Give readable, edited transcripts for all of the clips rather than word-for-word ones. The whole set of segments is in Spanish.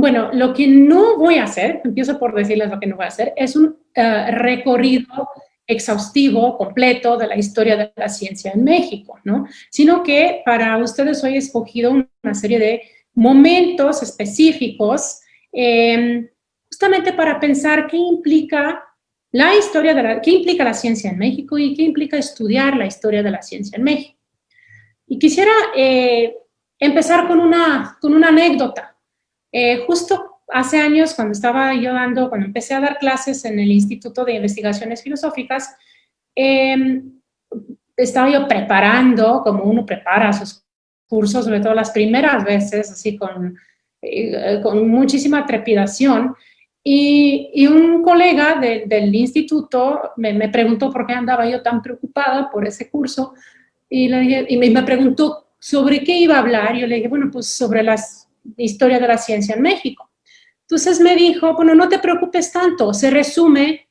Bueno, lo que no voy a hacer, empiezo por decirles lo que no voy a hacer, es un recorrido exhaustivo, completo de la historia de la ciencia en México, ¿no? Sino que para ustedes hoy he escogido una serie de momentos específicos justamente para pensar qué implica la historia qué implica la ciencia en México y qué implica estudiar la historia de la ciencia en México. Y quisiera empezar con una anécdota. Justo hace años, cuando empecé a dar clases en el Instituto de Investigaciones Filosóficas, estaba yo preparando, como uno prepara sus cursos, sobre todo las primeras veces, así con muchísima trepidación, y un colega del instituto me preguntó por qué andaba yo tan preocupada por ese curso, y me preguntó sobre qué iba a hablar. Yo le dije, bueno, pues sobre la historia de la ciencia en México. Entonces me dijo, bueno, no te preocupes tanto, se resume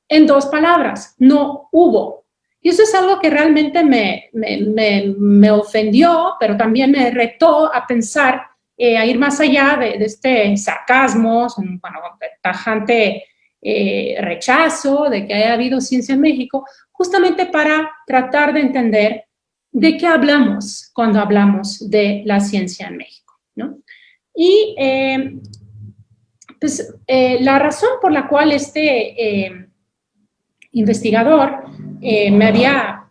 en 2 palabras, no hubo. Y eso es algo que realmente me ofendió, pero también me retó a pensar, a ir más allá de este sarcasmo, bueno, tajante rechazo de que haya habido ciencia en México, justamente para tratar de entender de qué hablamos cuando hablamos de la ciencia en México, ¿no? Y pues la razón por la cual este investigador me había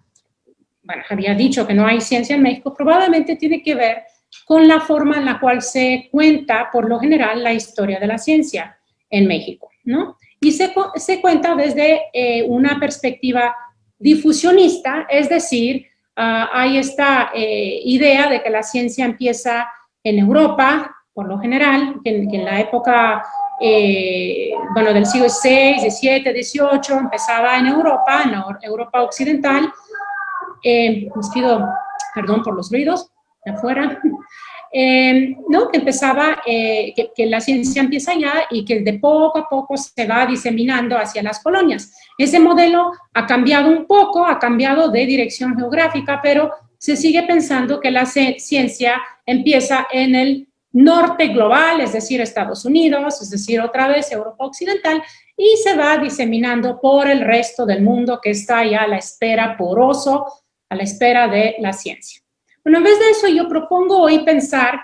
dicho que no hay ciencia en México, probablemente tiene que ver con la forma en la cual se cuenta, por lo general, la historia de la ciencia en México, ¿no? Y se cuenta desde una perspectiva difusionista, es decir, hay esta idea de que la ciencia empieza en Europa, por lo general, que en la época bueno, del siglo XVI, XVII, XVIII, empezaba en Europa, Europa occidental. Les pido perdón por los ruidos de afuera. ¿No? Que empezaba, que la ciencia empieza allá y que de poco a poco se va diseminando hacia las colonias. Ese modelo ha cambiado un poco, ha cambiado de dirección geográfica, pero se sigue pensando que la ciencia empieza en el norte global, es decir, Estados Unidos, es decir, otra vez Europa occidental, y se va diseminando por el resto del mundo que está ya a la espera, poroso, a la espera de la ciencia. Bueno, en vez de eso, yo propongo hoy pensar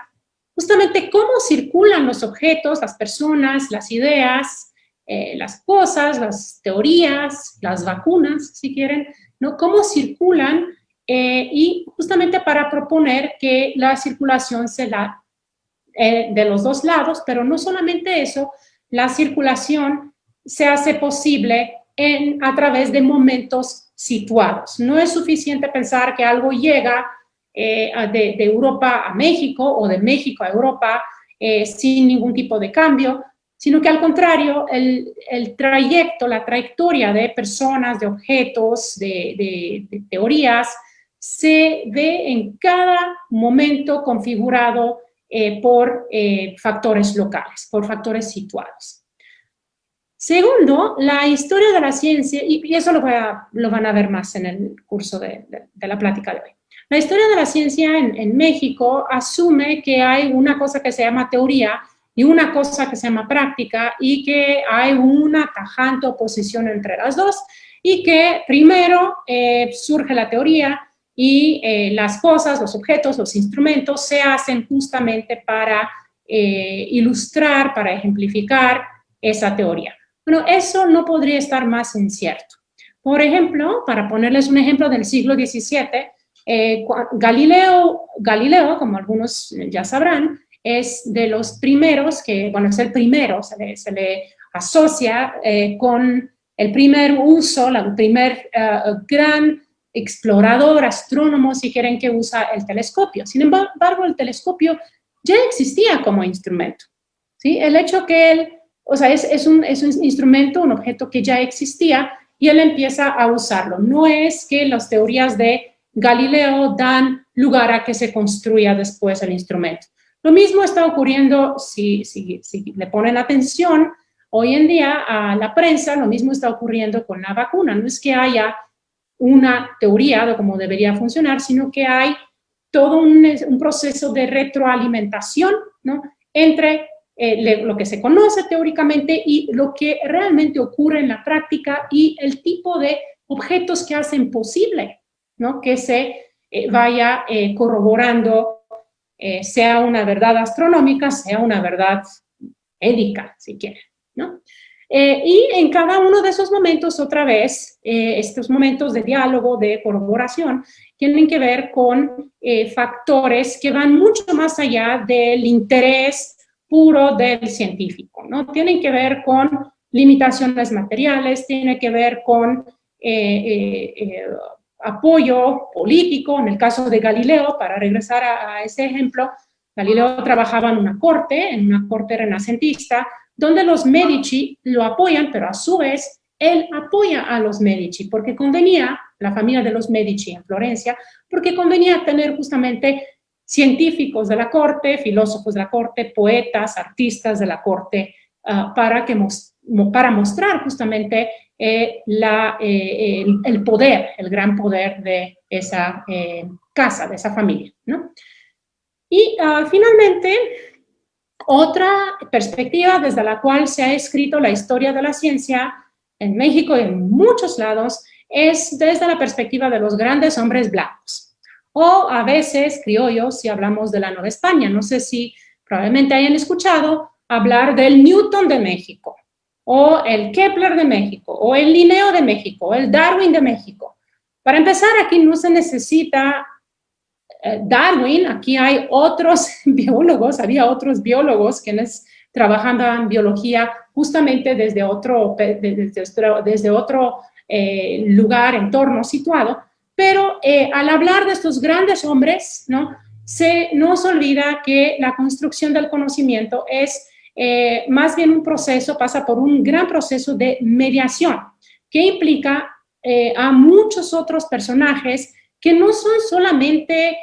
justamente cómo circulan los objetos, las personas, las ideas, las cosas, las teorías, las vacunas, si quieren, ¿no? Cómo circulan y justamente para proponer que la circulación se da de los 2 lados, pero no solamente eso, la circulación se hace posible a través de momentos situados. No es suficiente pensar que algo llega de Europa a México o de México a Europa sin ningún tipo de cambio, sino que al contrario, el trayecto, la trayectoria de personas, de objetos, de teorías, se ve en cada momento configurado por factores locales, por factores situados. Segundo, la historia de la ciencia, y eso lo van a ver más en el curso de la plática de hoy. La historia de la ciencia en México asume que hay una cosa que se llama teoría y una cosa que se llama práctica y que hay una tajante oposición entre las dos y que primero surge la teoría y las cosas, los objetos, los instrumentos se hacen justamente para ilustrar, para ejemplificar esa teoría. Bueno, eso no podría estar más incierto. Por ejemplo, para ponerles un ejemplo del siglo XVII, Galileo, como algunos ya sabrán, es de los primeros que, bueno, es el primero, se le asocia con el primer uso, el primer gran explorador, astrónomo, si quieren, que usa el telescopio. Sin embargo, el telescopio ya existía como instrumento, ¿sí? El hecho que él, o sea, es un instrumento, un objeto que ya existía y él empieza a usarlo. No es que las teorías de Galileo dan lugar a que se construya después el instrumento. Lo mismo está ocurriendo, si le ponen atención hoy en día a la prensa, lo mismo está ocurriendo con la vacuna. No es que haya una teoría de cómo debería funcionar, sino que hay todo un proceso de retroalimentación, ¿no?, entre lo que se conoce teóricamente y lo que realmente ocurre en la práctica y el tipo de objetos que hacen posible, ¿no?, que se vaya corroborando, sea una verdad astronómica, sea una verdad ética, si quieren, ¿no? Y en cada uno de esos momentos, otra vez, estos momentos de diálogo, de corroboración, tienen que ver con factores que van mucho más allá del interés puro del científico, ¿no? Tienen que ver con limitaciones materiales, tiene que ver con apoyo político. En el caso de Galileo, para regresar a ese ejemplo, Galileo trabajaba en una corte renacentista, donde los Medici lo apoyan, pero a su vez él apoya a los Medici, porque convenía, la familia de los Medici en Florencia, porque convenía tener justamente científicos de la corte, filósofos de la corte, poetas, artistas de la corte, para mostrar justamente el poder, el gran poder de esa casa, de esa familia, ¿no? Y finalmente, otra perspectiva desde la cual se ha escrito la historia de la ciencia en México y en muchos lados es desde la perspectiva de los grandes hombres blancos, o a veces criollos si hablamos de la Nueva España. No sé si probablemente hayan escuchado hablar del Newton de México, o el Kepler de México, o el Linneo de México, o el Darwin de México. Para empezar, aquí no se necesita Darwin. Aquí hay otros biólogos, había otros biólogos quienes trabajaban en biología justamente desde otro lugar, entorno situado, pero al hablar de estos grandes hombres, ¿no?, se nos olvida que la construcción del conocimiento es más bien un proceso, pasa por un gran proceso de mediación, que implica a muchos otros personajes que no son solamente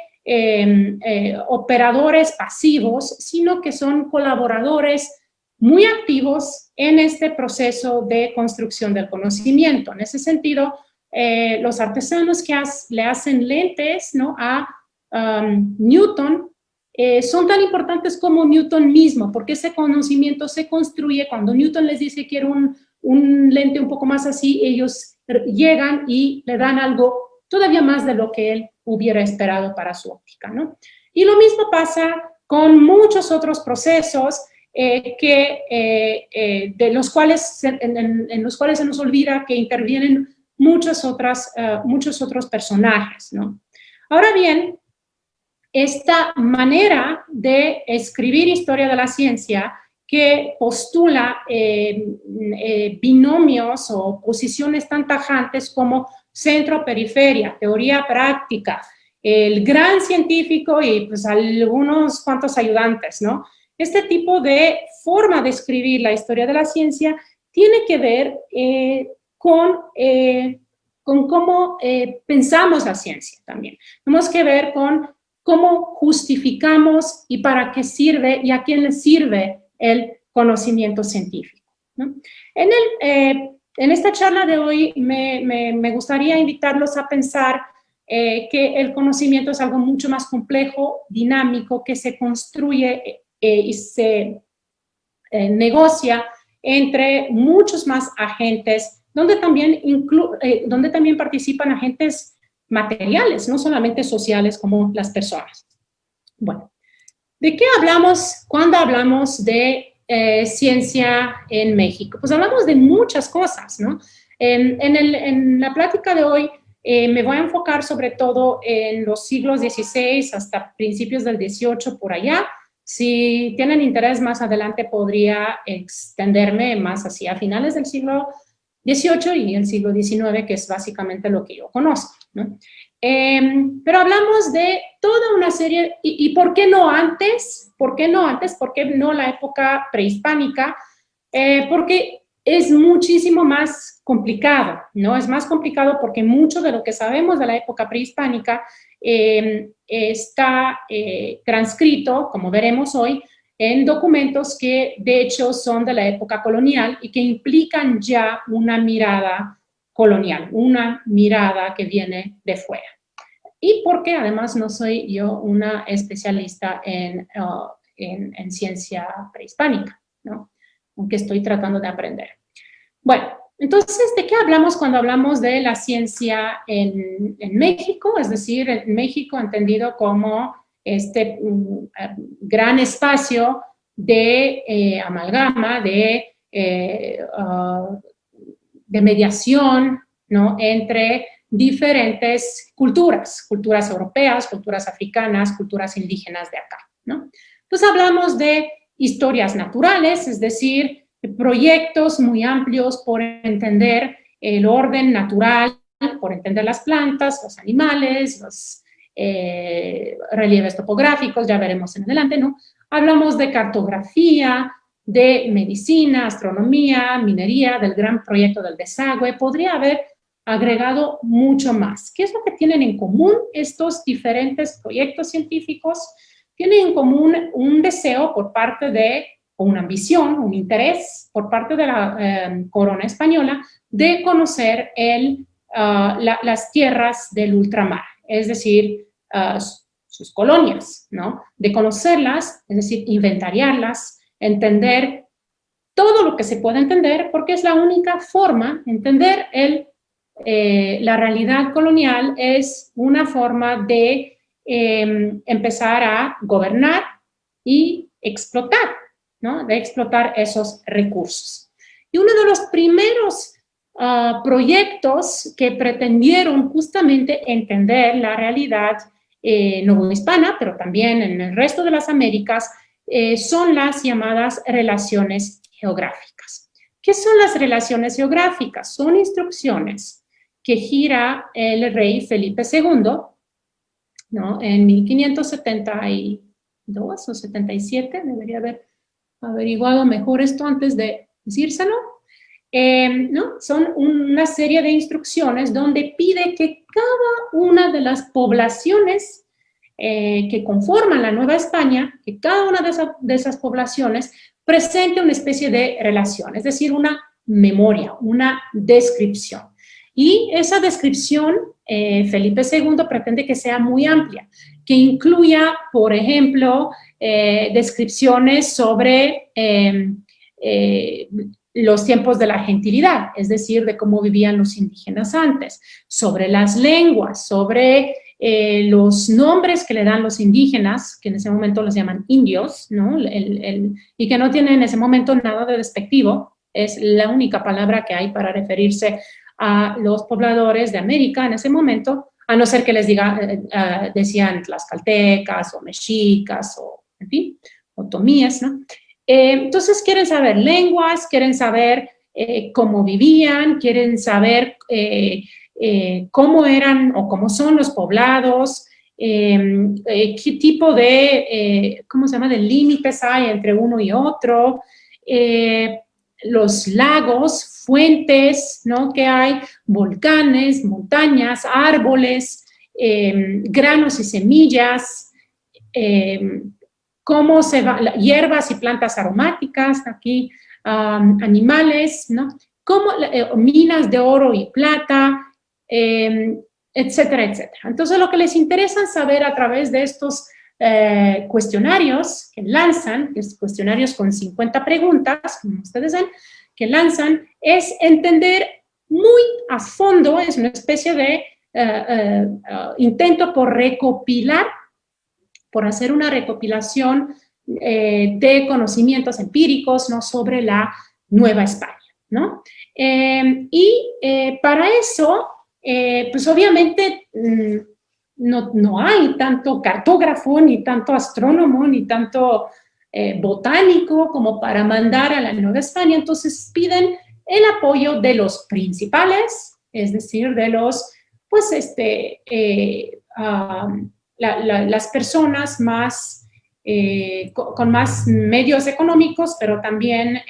operadores pasivos, sino que son colaboradores muy activos en este proceso de construcción del conocimiento. En ese sentido, los artesanos que le hacen lentes, ¿no?, a Newton, son tan importantes como Newton mismo, porque ese conocimiento se construye cuando Newton les dice quiero un lente un poco más así, ellos llegan y le dan algo todavía más de lo que él hubiera esperado para su óptica, ¿no? Y lo mismo pasa con muchos otros procesos de los cuales en los cuales se nos olvida que intervienen muchos otros personajes, ¿no? Ahora bien, esta manera de escribir historia de la ciencia que postula binomios o posiciones tan tajantes como centro-periferia, teoría práctica, el gran científico y pues algunos cuantos ayudantes, ¿no? Este tipo de forma de escribir la historia de la ciencia tiene que ver con cómo pensamos la ciencia también. Tenemos que ver con cómo justificamos y para qué sirve y a quién le sirve el conocimiento científico, ¿no? En esta charla de hoy me gustaría invitarlos a pensar que el conocimiento es algo mucho más complejo, dinámico, que se construye y se negocia entre muchos más agentes, donde también participan agentes materiales, no solamente sociales como las personas. Bueno, ¿de qué hablamos cuando hablamos de ciencia en México? Pues hablamos de muchas cosas, ¿no? En la plática de hoy me voy a enfocar sobre todo en los siglos XVI hasta principios del XVIII por allá. Si tienen interés más adelante podría extenderme más hacia finales del siglo XVIII y el siglo XIX, que es básicamente lo que yo conozco, ¿no? Pero hablamos de toda una serie, y ¿por qué no antes? ¿Por qué no antes? ¿Por qué no la época prehispánica? Porque es muchísimo más complicado, ¿no? Es más complicado porque mucho de lo que sabemos de la época prehispánica está transcrito, como veremos hoy, en documentos que de hecho son de la época colonial y que implican ya una mirada colonial, una mirada que viene de fuera. Y porque además no soy yo una especialista en ciencia prehispánica, ¿no? Aunque estoy tratando de aprender. Bueno, entonces, ¿de qué hablamos cuando hablamos de la ciencia en México? Es decir, en México entendido como este gran espacio de amalgama, de mediación, ¿no? Entre diferentes culturas, culturas europeas, culturas africanas, culturas indígenas de acá, ¿no? Entonces hablamos de historias naturales, es decir, proyectos muy amplios por entender el orden natural, por entender las plantas, los animales, los relieves topográficos, ya veremos en adelante, ¿no? Hablamos de cartografía, de medicina, astronomía, minería, del gran proyecto del desagüe. Podría haber agregado mucho más. ¿Qué es lo que tienen en común estos diferentes proyectos científicos? Tienen en común un deseo por parte de, o una ambición, un interés por parte de la corona española de conocer las tierras del ultramar, es decir, sus colonias, ¿no? De conocerlas, es decir, inventariarlas, entender todo lo que se puede entender, porque es la única forma, entender la realidad colonial es una forma de empezar a gobernar y explotar, ¿no? De explotar esos recursos. Y uno de los primeros proyectos que pretendieron justamente entender la realidad novohispana, pero también en el resto de las Américas, son las llamadas relaciones geográficas. ¿Qué son las relaciones geográficas? Son instrucciones que gira el rey Felipe II, ¿no? En 1572 o 77, debería haber averiguado mejor esto antes de decírselo, ¿no? Son una serie de instrucciones donde pide que cada una de las poblaciones que conforman la Nueva España, que cada una de esas poblaciones presente una especie de relación, es decir, una memoria, una descripción. Y esa descripción, Felipe II pretende que sea muy amplia, que incluya, por ejemplo, descripciones sobre los tiempos de la gentilidad, es decir, de cómo vivían los indígenas antes, sobre las lenguas, sobre los nombres que le dan los indígenas, que en ese momento los llaman indios, ¿no? Y que no tienen en ese momento nada de despectivo, es la única palabra que hay para referirse a los pobladores de América en ese momento, a no ser que les decían tlaxcaltecas o mexicas o, en fin, otomíes, ¿no? Entonces quieren saber lenguas, quieren saber cómo vivían, quieren saber cómo eran o cómo son los poblados, qué tipo de, ¿cómo se llama?, de límites hay entre uno y otro, los lagos, fuentes, ¿no?, que hay, volcanes, montañas, árboles, granos y semillas, cómo se va, hierbas y plantas aromáticas, aquí animales, ¿no? Como minas de oro y plata, etcétera, etcétera. Entonces, lo que les interesa saber a través de estos cuestionarios que lanzan, cuestionarios con 50 preguntas, como ustedes ven, que lanzan, es entender muy a fondo, es una especie de intento por recopilar, por hacer una recopilación de conocimientos empíricos, ¿no?, sobre la Nueva España, ¿no? Para eso, pues obviamente no hay tanto cartógrafo, ni tanto astrónomo, ni tanto botánico como para mandar a la Nueva España, entonces piden el apoyo de los principales, es decir, de los, pues, las personas más, con más medios económicos, pero también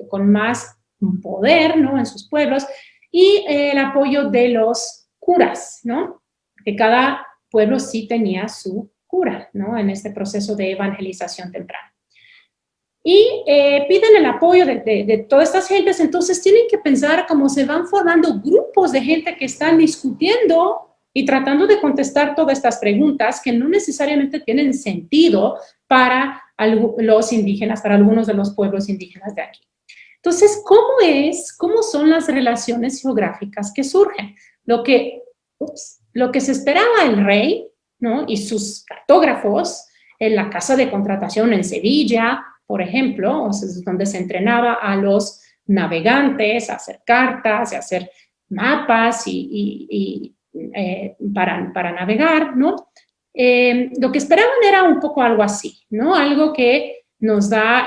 con más poder, ¿no?, en sus pueblos, y el apoyo de los curas, ¿no?, que cada pueblo sí tenía su cura, ¿no?, en este proceso de evangelización temprana. Y piden el apoyo de todas estas gentes, entonces tienen que pensar cómo se van formando grupos de gente que están discutiendo y tratando de contestar todas estas preguntas que no necesariamente tienen sentido para los indígenas, para algunos de los pueblos indígenas de aquí. Entonces, ¿cómo son las relaciones geográficas que surgen? Lo que se esperaba el rey, ¿no? Y sus cartógrafos en la casa de contratación en Sevilla, por ejemplo, o sea, donde se entrenaba a los navegantes a hacer cartas, a hacer mapas para navegar, ¿no? Lo que esperaban era un poco algo así, ¿no? Algo que nos da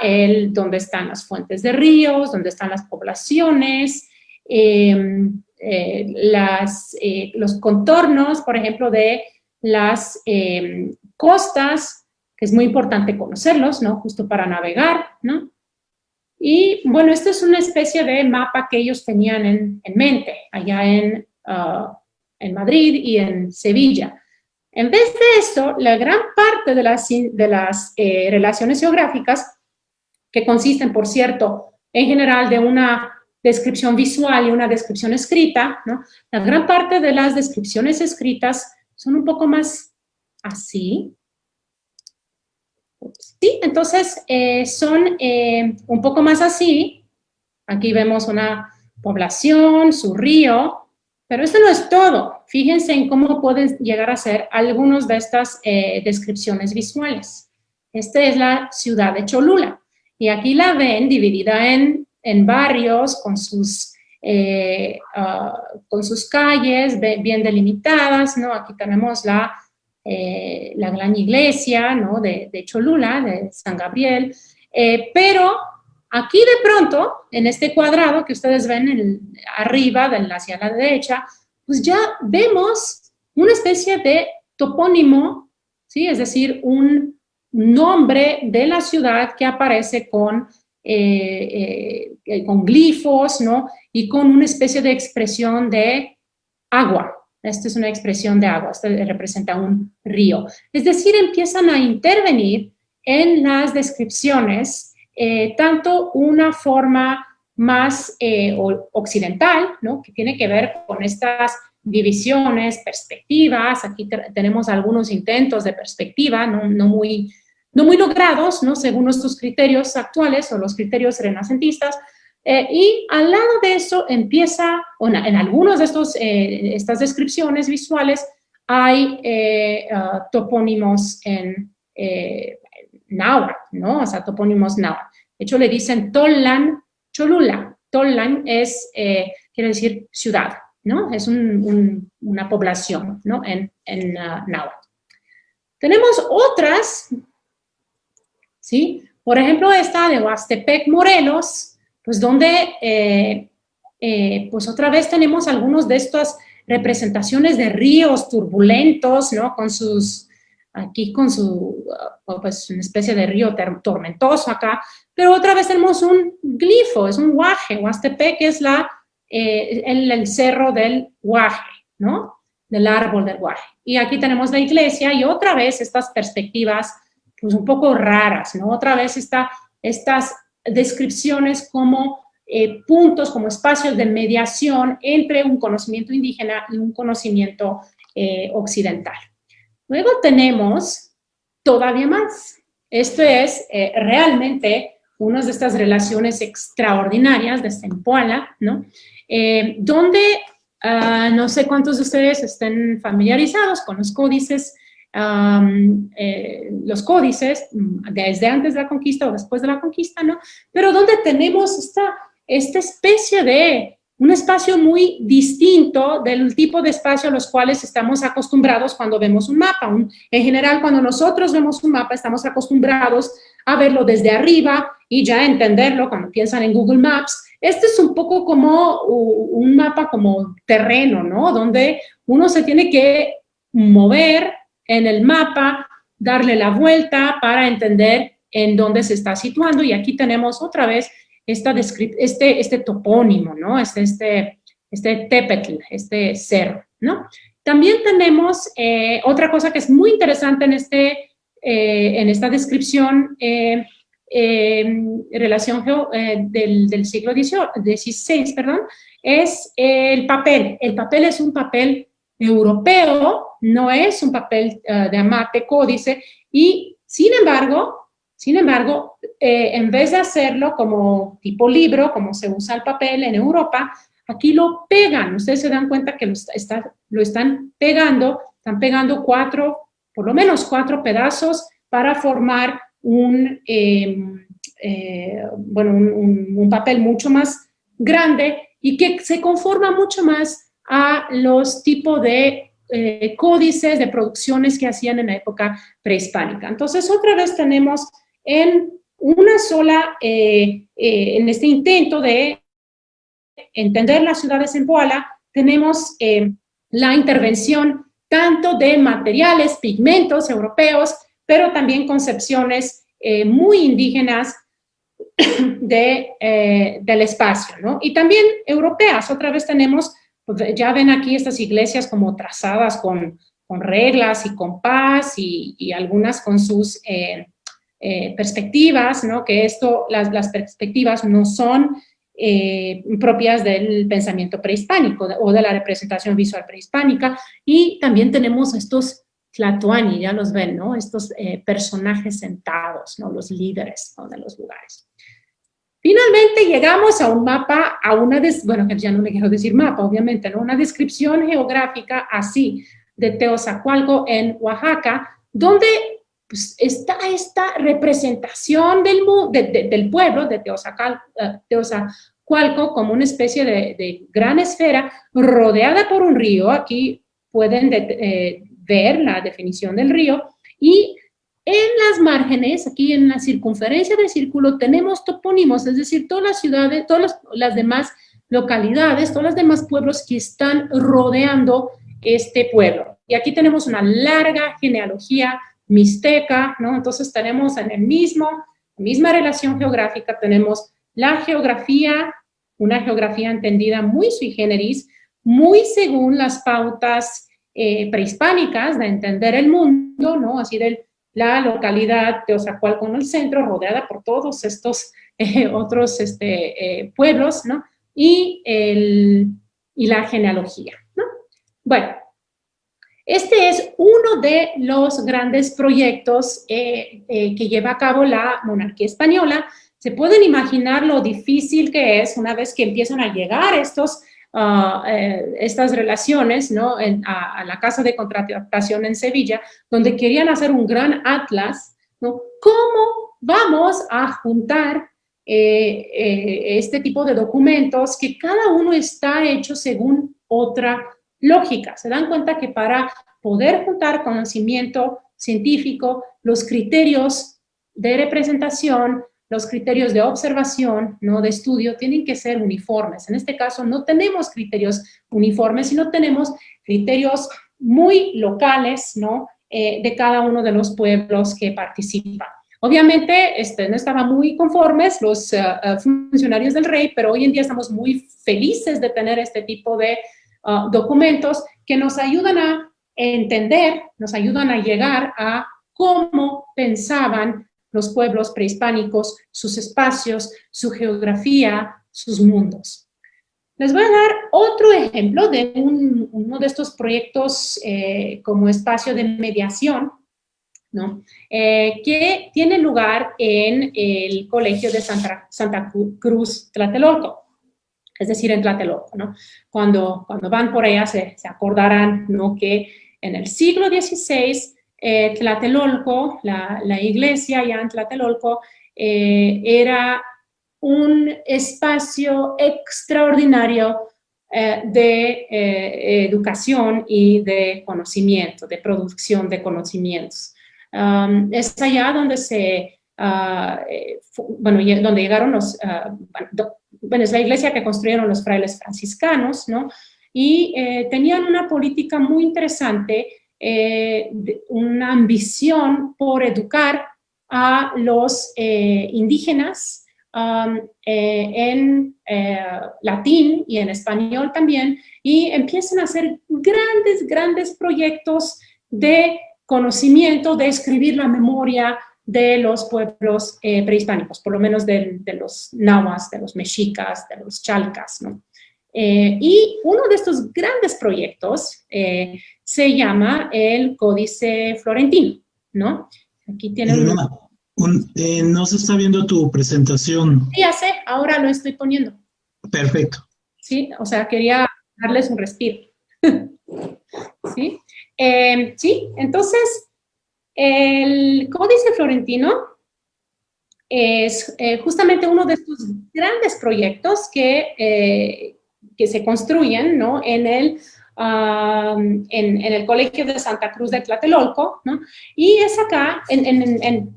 dónde están las fuentes de ríos, dónde están las poblaciones, los contornos, por ejemplo, de las costas, que es muy importante conocerlos, ¿no? Justo para navegar, ¿no? Y bueno, esta es una especie de mapa que ellos tenían en mente, allá en Madrid y en Sevilla. En vez de esto, la gran parte de las relaciones geográficas, que consisten, por cierto, en general de una descripción visual y una descripción escrita, ¿no? La gran parte de las descripciones escritas son un poco más así. Sí, entonces son un poco más así. Aquí vemos una población, su río, pero esto no es todo. Fíjense en cómo pueden llegar a ser algunas de estas descripciones visuales. Esta es la ciudad de Cholula. Y aquí la ven dividida en barrios con sus calles bien delimitadas, ¿no? Aquí tenemos la gran iglesia, ¿no? de Cholula, de San Gabriel, pero aquí de pronto, en este cuadrado que ustedes ven arriba, hacia la derecha, pues ya vemos una especie de topónimo, ¿sí? Es decir, un nombre de la ciudad que aparece con glifos, ¿no? Y con una especie de expresión de agua. Esta es una expresión de agua, esto representa un río. Es decir, empiezan a intervenir en las descripciones tanto una forma más occidental, ¿no? Que tiene que ver con estas divisiones, perspectivas. Aquí tenemos algunos intentos de perspectiva, no muy logrados, ¿no? Según nuestros criterios actuales o los criterios renacentistas. Y al lado de eso empieza, en algunos de estas descripciones visuales hay topónimos en náhuatl, ¿no? O sea, topónimos náhuatl. De hecho, le dicen Tollan, Cholula. Tollan quiere decir ciudad, ¿no? Es una población, ¿no? En náhuatl. Tenemos otras, ¿sí? Por ejemplo, esta de Huastepec, Morelos, pues donde, pues otra vez tenemos algunos de estas representaciones de ríos turbulentos, ¿no? Aquí con pues una especie de río tormentoso acá, pero otra vez tenemos un glifo, es un huaje. Huastepec es el cerro del huaje, ¿no? Del árbol del huaje. Y aquí tenemos la iglesia y otra vez estas perspectivas pues un poco raras, ¿no? Otra vez estas descripciones como puntos, como espacios de mediación entre un conocimiento indígena y un conocimiento occidental. Luego tenemos todavía más. Esto es realmente una de estas relaciones extraordinarias de Zempoala, ¿no? Donde no sé cuántos de ustedes estén familiarizados con los códices desde antes de la conquista o después de la conquista, ¿no? Pero donde tenemos esta especie de un espacio muy distinto del tipo de espacio a los cuales estamos acostumbrados cuando vemos un mapa. En general, cuando nosotros vemos un mapa, estamos acostumbrados a verlo desde arriba y ya entenderlo cuando piensan en Google Maps. Este es un poco como un mapa como terreno, ¿no? Donde uno se tiene que mover en el mapa, darle la vuelta para entender en dónde se está situando. Y aquí tenemos otra vez este topónimo, ¿no? Este tepetl, este cerro, ¿no? También tenemos otra cosa que es muy interesante en esta descripción relación del siglo XVI, perdón, es el papel. El papel es un papel europeo, no es un papel de amate, códice, y Sin embargo, en vez de hacerlo como tipo libro, como se usa el papel en Europa, aquí lo pegan. Ustedes se dan cuenta que lo están pegando por lo menos cuatro pedazos para formar un papel mucho más grande y que se conforma mucho más a los tipos de códices de producciones que hacían en la época prehispánica. Entonces, otra vez tenemos en una sola, en este intento de entender las ciudades en Poala, tenemos la intervención tanto de materiales, pigmentos europeos, pero también concepciones muy indígenas del espacio, ¿no? Y también europeas. Otra vez tenemos, ya ven aquí estas iglesias como trazadas con reglas y compás y algunas con sus perspectivas, ¿no? Que las perspectivas no son propias del pensamiento prehispánico o de la representación visual prehispánica. Y también tenemos estos tlatoani, ya los ven, ¿no? Estos personajes sentados, ¿no? Los líderes, ¿no? De los lugares. Finalmente llegamos a un mapa, bueno, ya no le quiero decir mapa, obviamente, ¿no? Una descripción geográfica así de Teozacualco en Oaxaca, donde pues, está esta representación del pueblo de Teozacualco como una especie de gran esfera rodeada por un río. Aquí pueden ver la definición del río y en las márgenes, aquí en la circunferencia del círculo, tenemos topónimos, es decir, todas las ciudades, todas las demás localidades, todos los demás pueblos que están rodeando este pueblo. Y aquí tenemos una larga genealogía mixteca, ¿no? Entonces tenemos en misma relación geográfica, tenemos la geografía, una geografía entendida muy sui generis, muy según las pautas prehispánicas de entender el mundo, ¿no? Así la localidad de Teozacualco en el centro, rodeada por todos estos otros pueblos, ¿no? Y la genealogía, ¿no? Bueno, este es uno de los grandes proyectos que lleva a cabo la monarquía española. Se pueden imaginar lo difícil que es una vez que empiezan a llegar estas relaciones, ¿no? a la Casa de Contratación en Sevilla, donde querían hacer un gran atlas, ¿no? ¿Cómo vamos a juntar este tipo de documentos que cada uno está hecho según otra lógica? Se dan cuenta que para poder juntar conocimiento científico, los criterios de representación, los criterios de observación, ¿no? De estudio, tienen que ser uniformes. En este caso no tenemos criterios uniformes, sino tenemos criterios muy locales, ¿no? De cada uno de los pueblos que participan. Obviamente no estaban muy conformes los funcionarios del rey, pero hoy en día estamos muy felices de tener este tipo de documentos que nos ayudan a entender, nos ayudan a llegar a cómo pensaban los pueblos prehispánicos, sus espacios, su geografía, sus mundos. Les voy a dar otro ejemplo de uno de estos proyectos como espacio de mediación, ¿no? Que tiene lugar en el Colegio de Santa Cruz Tlatelolco, es decir, en Tlatelolco, ¿no? Cuando van por allá se acordarán, ¿no? Que en el siglo XVI Tlatelolco, la iglesia ya en Tlatelolco, era un espacio extraordinario de educación y de conocimiento, de producción de conocimientos. Es allá donde donde llegaron es la iglesia que construyeron los frailes franciscanos, ¿no? Y tenían una política muy interesante, una ambición por educar a los indígenas en latín y en español también, y empiezan a hacer grandes proyectos de conocimiento, de escribir la memoria de los pueblos prehispánicos, por lo menos de los nahuas, de los mexicas, de los chalcas, ¿no? Y uno de estos grandes proyectos se llama el Códice Florentino, ¿no? Aquí tiene un... Elena, no se está viendo tu presentación. Sí, ya sé, ahora lo estoy poniendo. Perfecto. Sí, o sea, quería darles un respiro. ¿Sí? Sí, entonces, el Códice Florentino es justamente uno de estos grandes proyectos que se construyen, ¿no? En el Colegio de Santa Cruz de Tlatelolco, ¿no? Y es acá,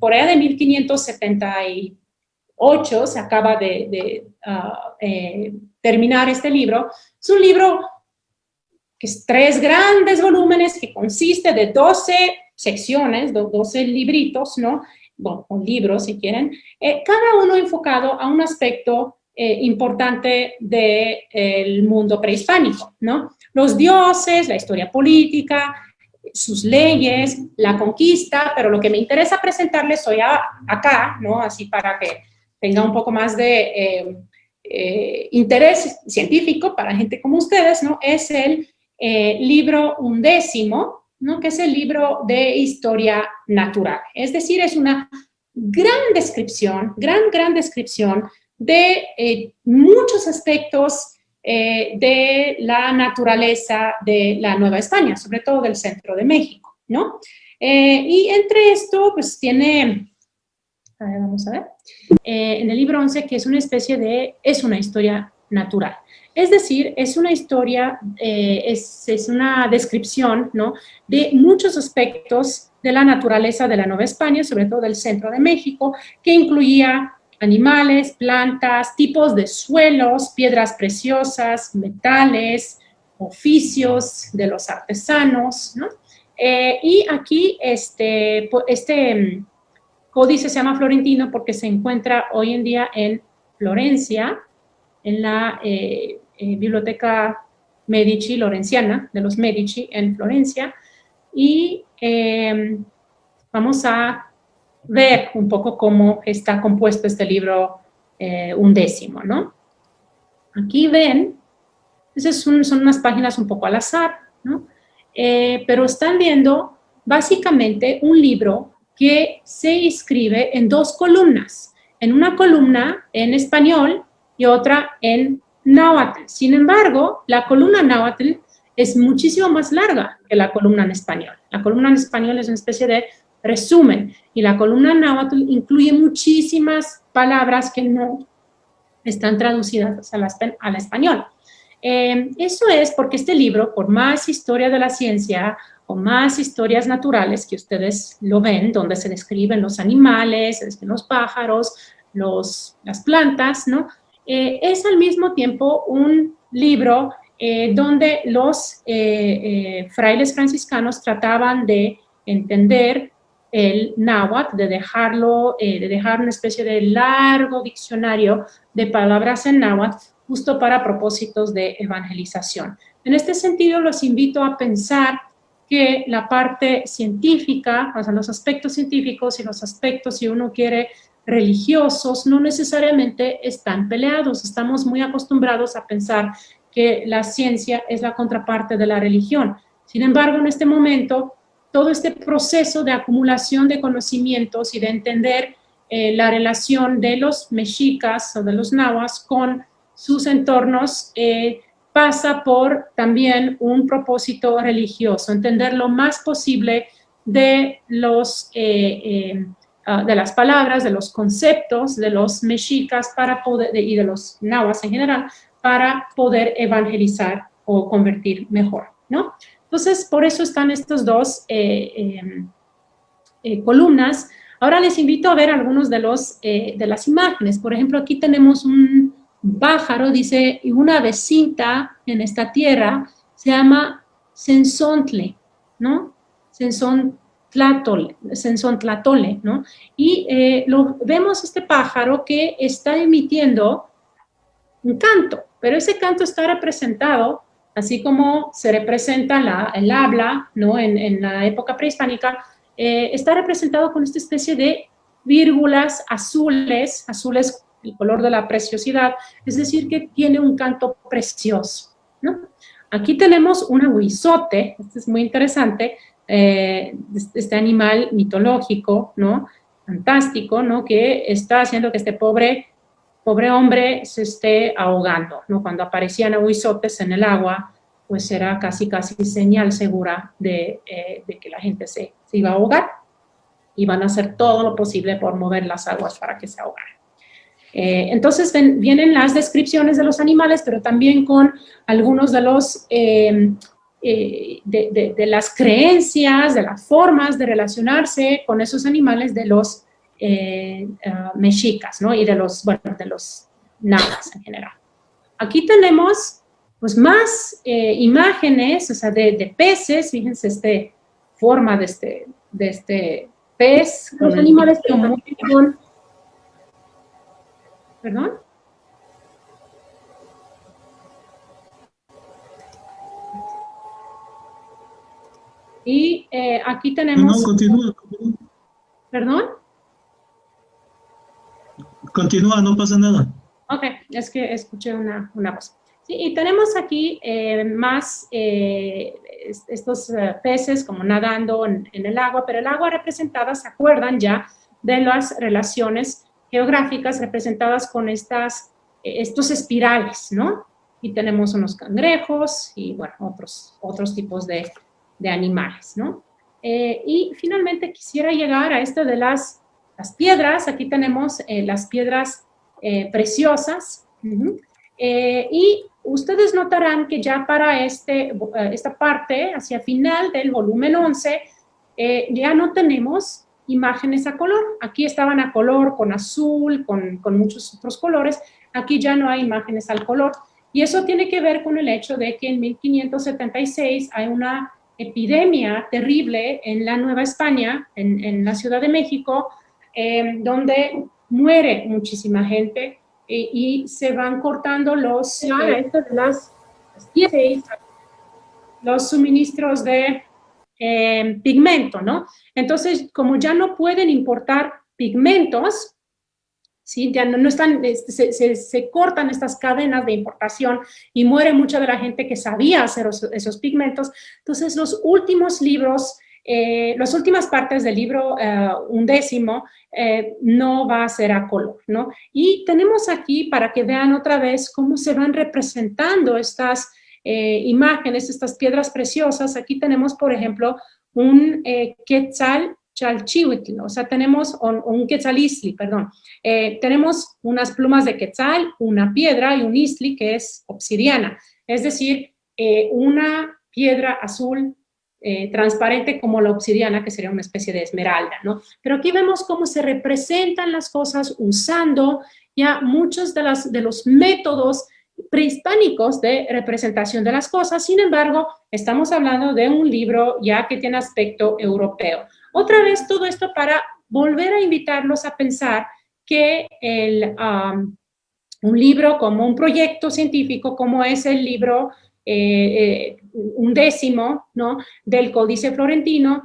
por allá de 1578, se acaba de terminar este libro. Es un libro que es 3 grandes volúmenes, que consiste de 12 secciones, 12 libritos, ¿no? Bueno, o libros si quieren, cada uno enfocado a un aspecto importante del mundo prehispánico, ¿no? Los dioses, la historia política, sus leyes, la conquista, pero lo que me interesa presentarles hoy acá, ¿no? Así para que tenga un poco más de interés científico para gente como ustedes, ¿no? Es el libro 11, ¿no? Que es el libro de historia natural. Es decir, es una gran descripción, gran descripción de muchos aspectos de la naturaleza de la Nueva España, sobre todo del centro de México, ¿no? Y entre esto, pues tiene, a ver, vamos a ver, en el libro 11, que es una especie de, es una historia natural. Es decir, es una historia, es una descripción, ¿no? De muchos aspectos de la naturaleza de la Nueva España, sobre todo del centro de México, que incluía animales, plantas, tipos de suelos, piedras preciosas, metales, oficios de los artesanos, ¿no? Y aquí este códice se llama Florentino porque se encuentra hoy en día en Florencia, en la Biblioteca Medici Lorenciana, de los Medici en Florencia, y vamos a ver un poco cómo está compuesto este libro 11, ¿no? Aquí ven, esas son unas páginas un poco al azar, ¿no? Pero están viendo básicamente un libro que se escribe en 2 columnas, en una columna en español y otra en náhuatl. Sin embargo, la columna náhuatl es muchísimo más larga que la columna en español. La columna en español es una especie de resumen y la columna náhuatl incluye muchísimas palabras que no están traducidas al español. Eso es porque este libro, por más historia de la ciencia o más historias naturales que ustedes lo ven, donde se describen los animales, se describen los pájaros, las plantas, ¿no? Es al mismo tiempo un libro donde los frailes franciscanos trataban de entender el náhuatl, de dejar una especie de largo diccionario de palabras en náhuatl justo para propósitos de evangelización. En este sentido, los invito a pensar que la parte científica, o sea, los aspectos científicos y los aspectos, si uno quiere, religiosos, no necesariamente están peleados. Estamos muy acostumbrados a pensar que la ciencia es la contraparte de la religión. Sin embargo, en este momento, todo este proceso de acumulación de conocimientos y de entender la relación de los mexicas o de los nahuas con sus entornos pasa por también un propósito religioso, entender lo más posible de de las palabras, de los conceptos de los mexicas para poder, y de los nahuas en general, para poder evangelizar o convertir mejor, ¿no? Entonces, por eso están estos 2 columnas. Ahora les invito a ver algunos de las imágenes. Por ejemplo, aquí tenemos un pájaro, dice, y una avecinta en esta tierra se llama sensontle, ¿no? Sensontlatole, ¿no? Y vemos este pájaro que está emitiendo un canto, pero ese canto está representado, así como se representa el habla, ¿no? En la época prehispánica, está representado con esta especie de vírgulas azules, el color de la preciosidad, es decir, que tiene un canto precioso, ¿no? Aquí tenemos un aguizote, este es muy interesante, este animal mitológico, ¿no? Fantástico, ¿no? Que está haciendo que este pobre hombre se esté ahogando, ¿no? Cuando aparecían ahuizotes en el agua, pues era casi señal segura de que la gente se iba a ahogar, y van a hacer todo lo posible por mover las aguas para que se ahogaran. Entonces vienen las descripciones de los animales, pero también con algunos de los de las creencias, de las formas de relacionarse con esos animales de los mexicas, ¿no? Y de los nahuas en general. Aquí tenemos pues más imágenes, o sea, de peces. Fíjense forma de este pez. Los animales con... ¿Perdón? Y aquí tenemos... No, continúa. ¿Perdón? Continúa, no pasa nada. Ok, es que escuché una voz. Sí, y tenemos aquí más estos peces como nadando en el agua, pero el agua representada, ¿se acuerdan ya de las relaciones geográficas representadas con estos espirales, ¿no? Y tenemos unos cangrejos y, bueno, otros tipos de animales, ¿no? Y finalmente quisiera llegar a esto de las piedras. Aquí tenemos las piedras preciosas. Y ustedes notarán que ya para esta parte, hacia final del volumen 11, ya no tenemos imágenes a color. Aquí estaban a color, con azul, con muchos otros colores. Aquí ya no hay imágenes al color. Y eso tiene que ver con el hecho de que en 1576 hay una epidemia terrible en la Nueva España, en la Ciudad de México, donde muere muchísima gente y se van cortando los suministros de pigmento, ¿no? Entonces, como ya no pueden importar pigmentos, ¿sí? Ya no están, se cortan estas cadenas de importación y muere mucha de la gente que sabía hacer esos pigmentos. Entonces, los últimos libros, las últimas partes del libro 11 no va a ser a color, ¿no? Y tenemos aquí, para que vean otra vez cómo se van representando estas imágenes, estas piedras preciosas. Aquí tenemos, por ejemplo, un Quetzalcóatl, o sea, tenemos un Quetzalistli, perdón. Tenemos unas plumas de quetzal, una piedra y un istli que es obsidiana, es decir, una piedra azul transparente como la obsidiana, que sería una especie de esmeralda, ¿no? Pero aquí vemos cómo se representan las cosas usando ya muchos de los métodos prehispánicos de representación de las cosas. Sin embargo, estamos hablando de un libro ya que tiene aspecto europeo. Otra vez todo esto para volver a invitarlos a pensar que un libro como un proyecto científico, como es el libro 11, ¿no?, del Códice Florentino,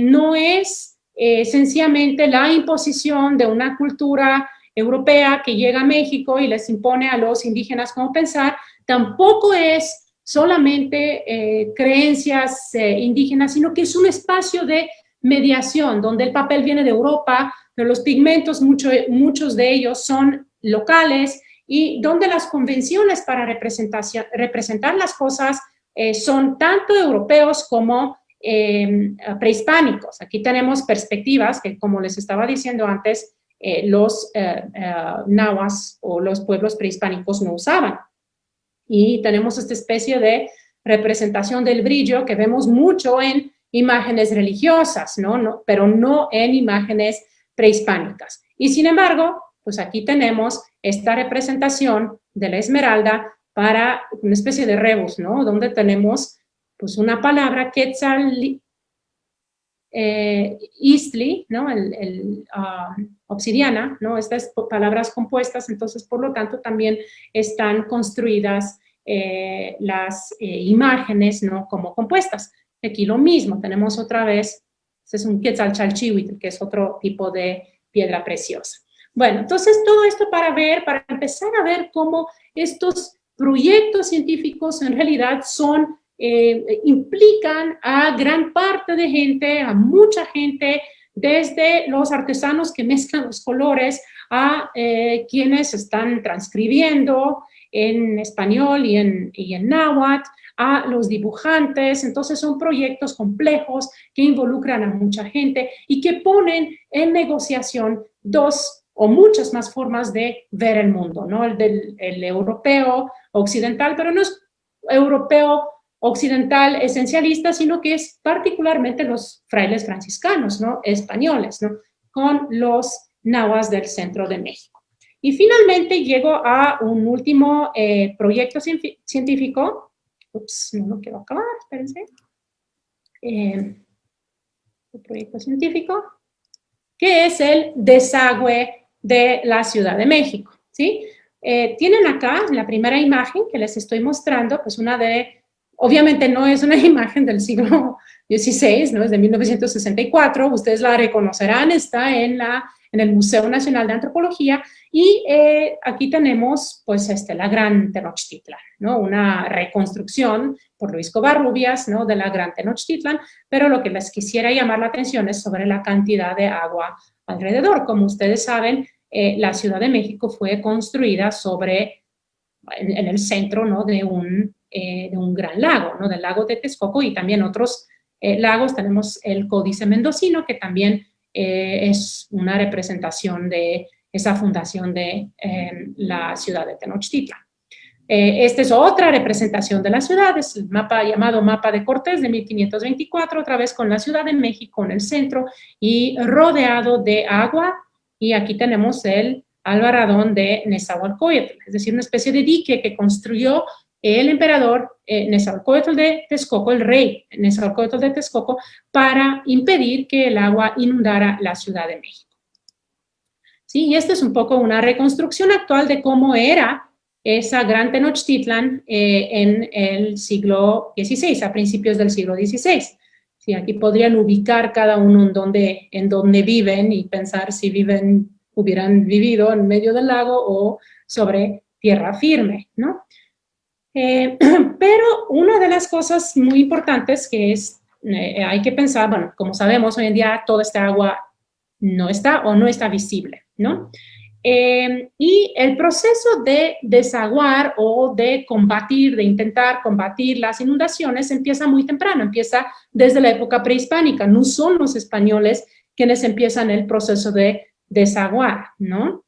no es sencillamente la imposición de una cultura europea que llega a México y les impone a los indígenas cómo pensar. Tampoco es solamente creencias indígenas, sino que es un espacio de mediación, donde el papel viene de Europa, pero los pigmentos, muchos de ellos son locales, y donde las convenciones para representar las cosas son tanto europeos como prehispánicos. Aquí tenemos perspectivas que, como les estaba diciendo antes, los nahuas o los pueblos prehispánicos no usaban. Y tenemos esta especie de representación del brillo que vemos mucho en imágenes religiosas, ¿no? Pero no en imágenes prehispánicas. Y sin embargo, pues aquí tenemos esta representación de la esmeralda para una especie de rebus, ¿no? Donde tenemos pues una palabra Quetzal istli, ¿no? Obsidiana, ¿no? Estas palabras compuestas, entonces por lo tanto también están construidas las imágenes, ¿no?, como compuestas. Aquí lo mismo, tenemos otra vez, este es un Quetzalchalchihuitl, que es otro tipo de piedra preciosa. Bueno, entonces todo esto para empezar a ver cómo estos proyectos científicos en realidad son implican a gran parte de gente, a mucha gente, desde los artesanos que mezclan los colores a quienes están transcribiendo en español y en náhuatl, a los dibujantes. Entonces son proyectos complejos que involucran a mucha gente y que ponen en negociación dos o muchas más formas de ver el mundo, ¿no? El europeo occidental, pero no es europeo occidental esencialista, sino que es particularmente los frailes franciscanos, ¿no? Españoles, ¿no? Con los nahuas del centro de México. Y finalmente llego a un último proyecto científico. Ups, no lo quiero acabar, espérense. El proyecto científico, que es el desagüe de la Ciudad de México, ¿sí? Tienen acá la primera imagen que les estoy mostrando, pues una de, obviamente no es una imagen del siglo XVI, ¿no? Es de 1964, ustedes la reconocerán, está en el Museo Nacional de Antropología, y aquí tenemos, pues, la Gran Tenochtitlan, ¿no? Una reconstrucción por Luis Covarrubias, ¿no? De la Gran Tenochtitlan, pero lo que les quisiera llamar la atención es sobre la cantidad de agua alrededor. Como ustedes saben, la Ciudad de México fue construida en el centro, ¿no? de un gran lago, ¿no? Del lago de Texcoco, y también otros lagos. Tenemos el Códice Mendocino, que también es una representación de esa fundación de la ciudad de Tenochtitlan. Esta es otra representación de la ciudad, es el mapa llamado Mapa de Cortés de 1524, otra vez con la Ciudad de México en el centro y rodeado de agua, y aquí tenemos el Albarradón de Nezahualcóyotl, es decir, una especie de dique que construyó el emperador Nezahualcóyotl de Texcoco, el rey Nezahualcóyotl de Texcoco, para impedir que el agua inundara la Ciudad de México. ¿Sí? Y esta es un poco una reconstrucción actual de cómo era esa Gran Tenochtitlan en el siglo XVI, a principios del siglo XVI. Sí, aquí podrían ubicar cada uno en donde viven y pensar si hubieran vivido en medio del lago o sobre tierra firme, ¿no? Pero una de las cosas muy importantes que hay que pensar, bueno, como sabemos, hoy en día toda esta agua no está visible, ¿no? Y el proceso de desaguar o de intentar combatir las inundaciones empieza muy temprano, empieza desde la época prehispánica. No son los españoles quienes empiezan el proceso de desaguar, ¿no?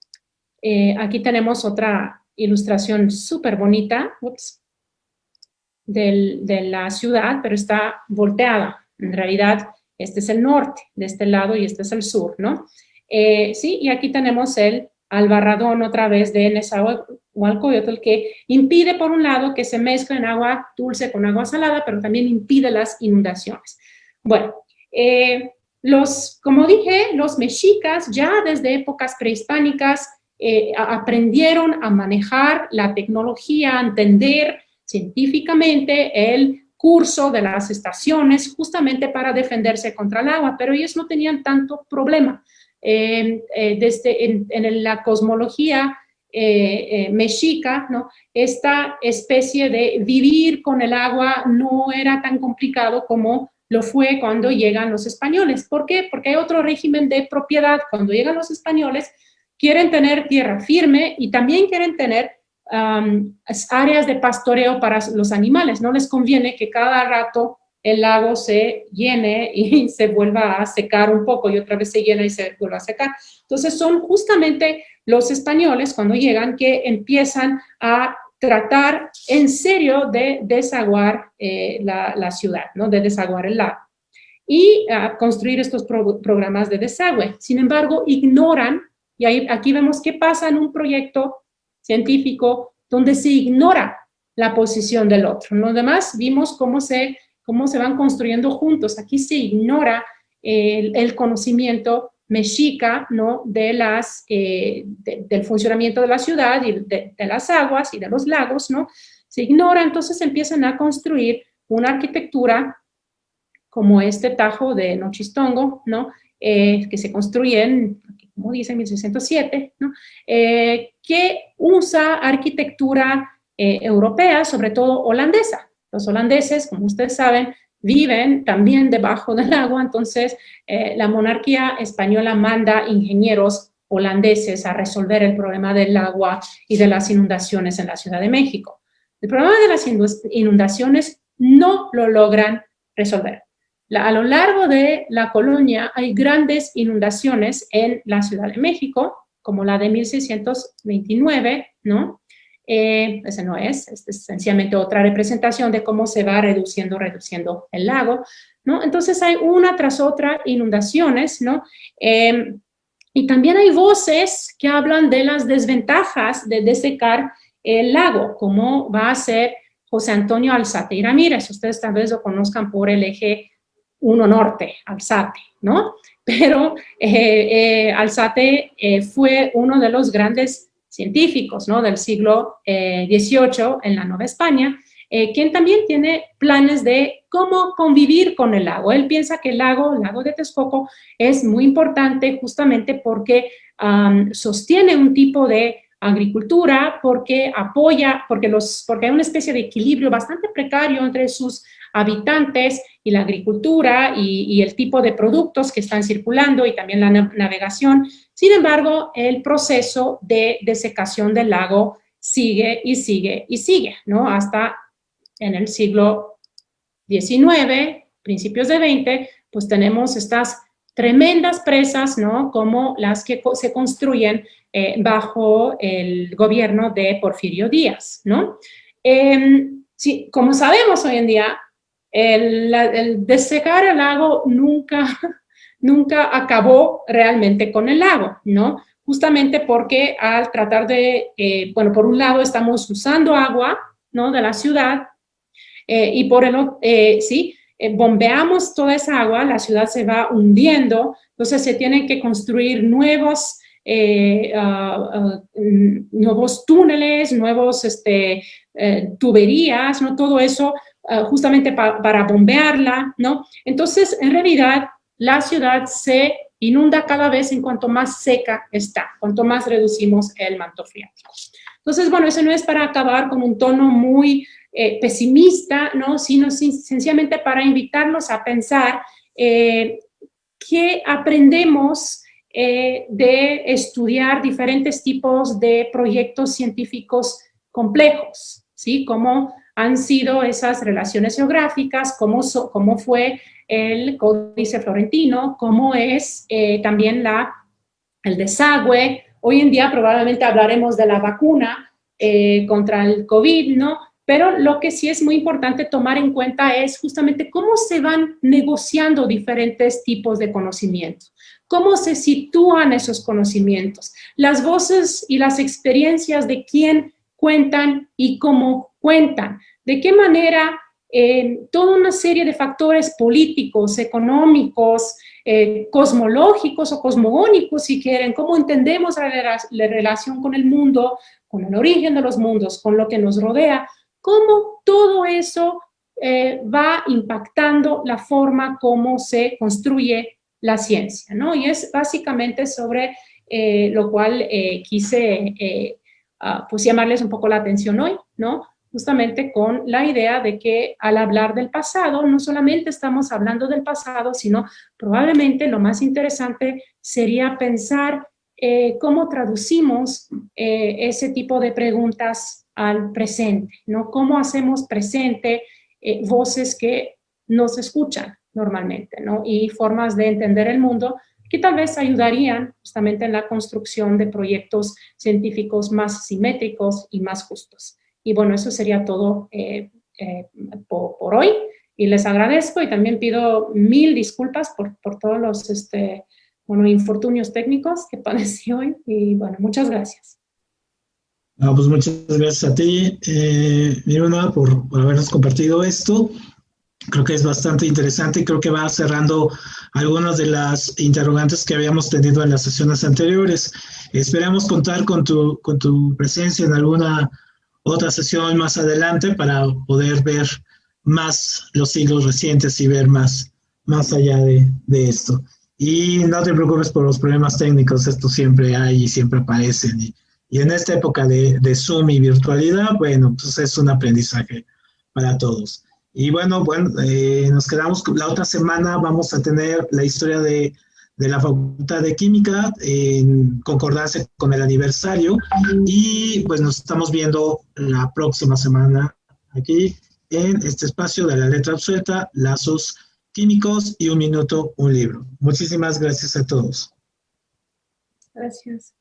Aquí tenemos otra ilustración súper bonita, de la ciudad, pero está volteada. En realidad, este es el norte de este lado y este es el sur, ¿no? Sí, y aquí tenemos el Albarradón otra vez de Nezahualcóyotl, que impide, por un lado, que se mezclen agua dulce con agua salada, pero también impide las inundaciones. Bueno, como dije, los mexicas ya desde épocas prehispánicas aprendieron a manejar la tecnología, a entender científicamente el curso de las estaciones justamente para defenderse contra el agua, pero ellos no tenían tanto problema. En la cosmología mexica, ¿no? Esta especie de vivir con el agua no era tan complicado como lo fue cuando llegan los españoles. ¿Por qué? Porque hay otro régimen de propiedad. Cuando llegan los españoles, quieren tener tierra firme y también quieren tener áreas de pastoreo para los animales. No les conviene que cada rato el lago se llene y se vuelva a secar un poco y otra vez se llena y se vuelve a secar. Entonces son justamente los españoles cuando llegan que empiezan a tratar en serio de desaguar la ciudad, ¿no? De desaguar el lago y a construir estos programas de desagüe. Sin embargo, ignoran, y aquí vemos qué pasa en un proyecto científico donde se ignora la posición del otro. En lo demás vimos cómo se van construyendo juntos. Aquí se ignora el conocimiento mexica, ¿no? Del funcionamiento de la ciudad y de las aguas y de los lagos, ¿no? Se ignora, entonces empiezan a construir una arquitectura como este Tajo de Nochistongo, ¿no? Que se construye como dice, en 1607, ¿no? Que usa arquitectura europea, sobre todo holandesa. Los holandeses, como ustedes saben, viven también debajo del agua, entonces la monarquía española manda ingenieros holandeses a resolver el problema del agua y de las inundaciones en la Ciudad de México. El problema de las inundaciones no lo logran resolver. A lo largo de la colonia hay grandes inundaciones en la Ciudad de México, como la de 1629, ¿no? Ese no es sencillamente otra representación de cómo se va reduciendo el lago, ¿no? Entonces hay una tras otra inundaciones, ¿no? Y también hay voces que hablan de las desventajas de desecar el lago, como va a ser José Antonio Alzate y Ramírez. Ustedes tal vez lo conozcan por el eje 1 norte, Alzate, ¿no? Pero Alzate fue uno de los grandes científicos, ¿no?, del siglo XVIII en la Nueva España, quien también tiene planes de cómo convivir con el lago. Él piensa que el lago de Texcoco, es muy importante justamente porque sostiene un tipo de agricultura, porque apoya, porque hay una especie de equilibrio bastante precario entre sus habitantes y la agricultura y el tipo de productos que están circulando y también la navegación. Sin embargo, el proceso de desecación del lago sigue y sigue y sigue, ¿no? Hasta en el siglo XIX, principios de XX, pues tenemos estas tremendas presas, ¿no?, como las que se construyen bajo el gobierno de Porfirio Díaz, ¿no? Sí, como sabemos hoy en día, el desecar el lago nunca acabó realmente con el lago, ¿no? Justamente porque al tratar de, bueno, por un lado estamos usando agua, ¿no?, de la ciudad, y por el otro, sí, bombeamos toda esa agua, la ciudad se va hundiendo, entonces se tienen que construir nuevos túneles, nuevos tuberías, ¿no? Todo eso justamente para bombearla, ¿no? Entonces, en realidad, la ciudad se inunda cada vez en cuanto más seca está, cuanto más reducimos el manto freático. Entonces, bueno, eso no es para acabar con un tono muy pesimista, ¿no?, sino sencillamente para invitarnos a pensar que aprendemos de estudiar diferentes tipos de proyectos científicos complejos, ¿sí? Cómo han sido esas relaciones geográficas, cómo fue el Códice Florentino, cómo es también el desagüe. Hoy en día probablemente hablaremos de la vacuna contra el COVID, ¿no? Pero lo que sí es muy importante tomar en cuenta es justamente cómo se van negociando diferentes tipos de conocimientos, cómo se sitúan esos conocimientos, las voces y las experiencias de quién cuentan y cómo cuentan, de qué manera toda una serie de factores políticos, económicos, cosmológicos o cosmogónicos, si quieren, cómo entendemos la relación con el mundo, con el origen de los mundos, con lo que nos rodea, cómo todo eso va impactando la forma como se construye la ciencia, ¿no? Y es básicamente sobre lo cual quise pues llamarles un poco la atención hoy, ¿no? Justamente con la idea de que al hablar del pasado, no solamente estamos hablando del pasado, sino probablemente lo más interesante sería pensar cómo traducimos ese tipo de preguntas al presente, ¿no? Cómo hacemos presente voces que nos escuchan normalmente, ¿no? Y formas de entender el mundo que tal vez ayudarían justamente en la construcción de proyectos científicos más simétricos y más justos. Y bueno, eso sería todo por hoy. Y les agradezco y también pido 1000 disculpas por todos los infortunios técnicos que padecí hoy. Y bueno, muchas gracias. No, pues muchas gracias a ti, Miruna, por habernos compartido esto. Creo que es bastante interesante y creo que va cerrando algunas de las interrogantes que habíamos tenido en las sesiones anteriores. Esperamos contar con tu presencia en alguna otra sesión más adelante para poder ver más los siglos recientes y ver más allá de esto. Y no te preocupes por los problemas técnicos, esto siempre hay y siempre aparecen. Y en esta época de Zoom y virtualidad, bueno, pues es un aprendizaje para todos. Y bueno, nos quedamos, la otra semana vamos a tener la historia de la Facultad de Química en concordancia con el aniversario, y pues nos estamos viendo la próxima semana aquí en este espacio de La Letra Absuelta, Lazos Químicos y Un Minuto, un Libro. Muchísimas gracias a todos. Gracias.